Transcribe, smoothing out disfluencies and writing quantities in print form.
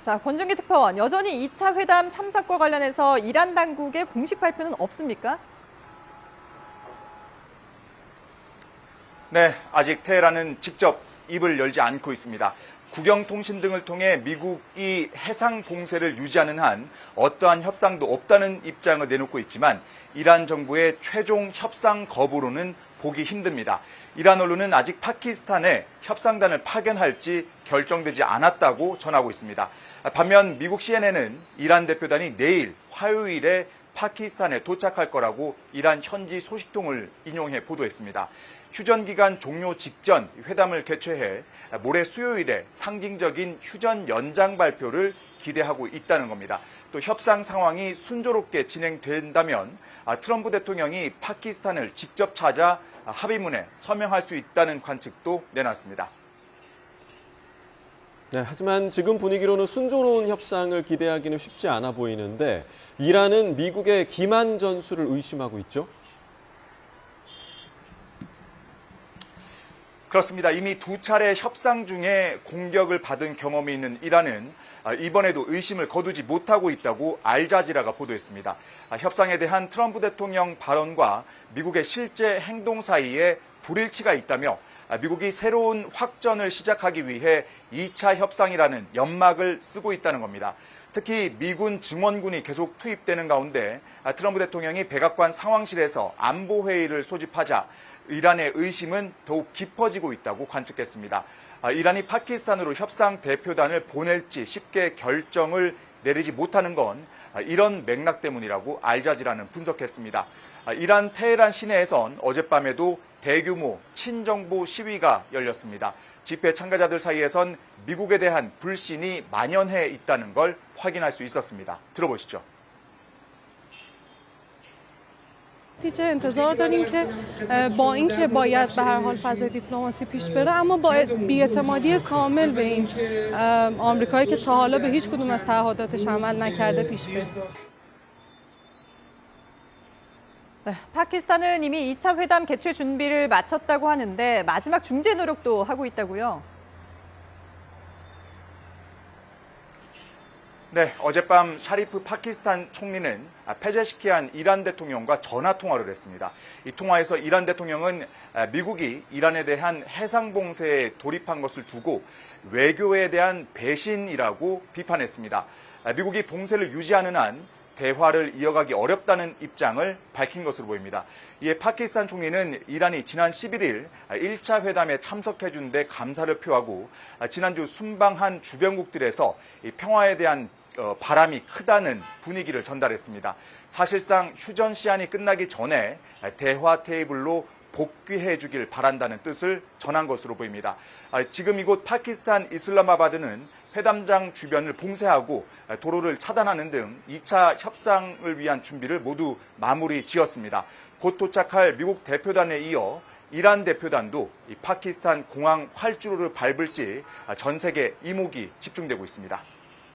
자, 권준기 특파원, 여전히 2차 회담 참석과 관련해서 이란 당국의 공식 발표는 없습니까? 네, 아직 테헤란은 직접 입을 열지 않고 있습니다. 국영통신 등을 통해 미국이 해상 봉쇄를 유지하는 한 어떠한 협상도 없다는 입장을 내놓고 있지만 이란 정부의 최종 협상 거부로는 보기 힘듭니다. 이란 언론은 아직 파키스탄에 협상단을 파견할지 결정되지 않았다고 전하고 있습니다. 반면 미국 CNN은 이란 대표단이 내일 화요일에 파키스탄에 도착할 거라고 이란 현지 소식통을 인용해 보도했습니다. 휴전 기간 종료 직전 회담을 개최해 모레 수요일에 상징적인 휴전 연장 발표를 기대하고 있다는 겁니다. 또 협상 상황이 순조롭게 진행된다면 트럼프 대통령이 파키스탄을 직접 찾아 합의문에 서명할 수 있다는 관측도 내놨습니다. 네, 하지만 지금 분위기로는 순조로운 협상을 기대하기는 쉽지 않아 보이는데 이란은 미국의 기만 전술을 의심하고 있죠? 그렇습니다. 이미 두 차례 협상 중에 공격을 받은 경험이 있는 이란은 이번에도 의심을 거두지 못하고 있다고 알자지라가 보도했습니다. 협상에 대한 트럼프 대통령 발언과 미국의 실제 행동 사이에 불일치가 있다며 미국이 새로운 확전을 시작하기 위해 2차 협상이라는 연막을 쓰고 있다는 겁니다. 특히 미군 증원군이 계속 투입되는 가운데 트럼프 대통령이 백악관 상황실에서 안보회의를 소집하자 이란의 의심은 더욱 깊어지고 있다고 관측했습니다. 이란이 파키스탄으로 협상 대표단을 보낼지 쉽게 결정을 내리지 못하는 건 이런 맥락 때문이라고 알자지라는 분석했습니다. 이란 테헤란 시내에선 어젯밤에도 대규모 친정부 시위가 열렸습니다. 집회 참가자들 사이에선 미국에 대한 불신이 만연해 있다는 걸 확인할 수 있었습니다. 들어보시죠. نتیجه انتظار داریم که با اینکه باید به هر حال فضای دیپلماسی پیش بره اما باید بی‌اعتمادی کامل به این آمریکایی که تا حالا به هیچ کدوم از تعهداتش عمل نکرده پیش بره. 네, 파키스탄은 이미 2차 회담 개최 준비를 마쳤다고 하는데 마지막 중재 노력도 하고 있다고요? 네, 어젯밤 샤리프 파키스탄 총리는 페제시키안 이란 대통령과 전화 통화를 했습니다. 이 통화에서 이란 대통령은 미국이 이란에 대한 해상 봉쇄에 돌입한 것을 두고 외교에 대한 배신이라고 비판했습니다. 미국이 봉쇄를 유지하는 한 대화를 이어가기 어렵다는 입장을 밝힌 것으로 보입니다. 이에 파키스탄 총리는 이란이 지난 11일 1차 회담에 참석해준 데 감사를 표하고 지난주 순방한 주변국들에서 평화에 대한 바람이 크다는 분위기를 전달했습니다. 사실상 휴전 시한이 끝나기 전에 대화 테이블로 복귀해 주길 바란다는 뜻을 전한 것으로 보입니다. 지금 이곳 파키스탄 이슬라마바드는 회담장 주변을 봉쇄하고 도로를 차단하는 등 2차 협상을 위한 준비를 모두 마무리 지었습니다. 곧 도착할 미국 대표단에 이어 이란 대표단도 이 파키스탄 공항 활주로를 밟을지 전 세계 이목이 집중되고 있습니다.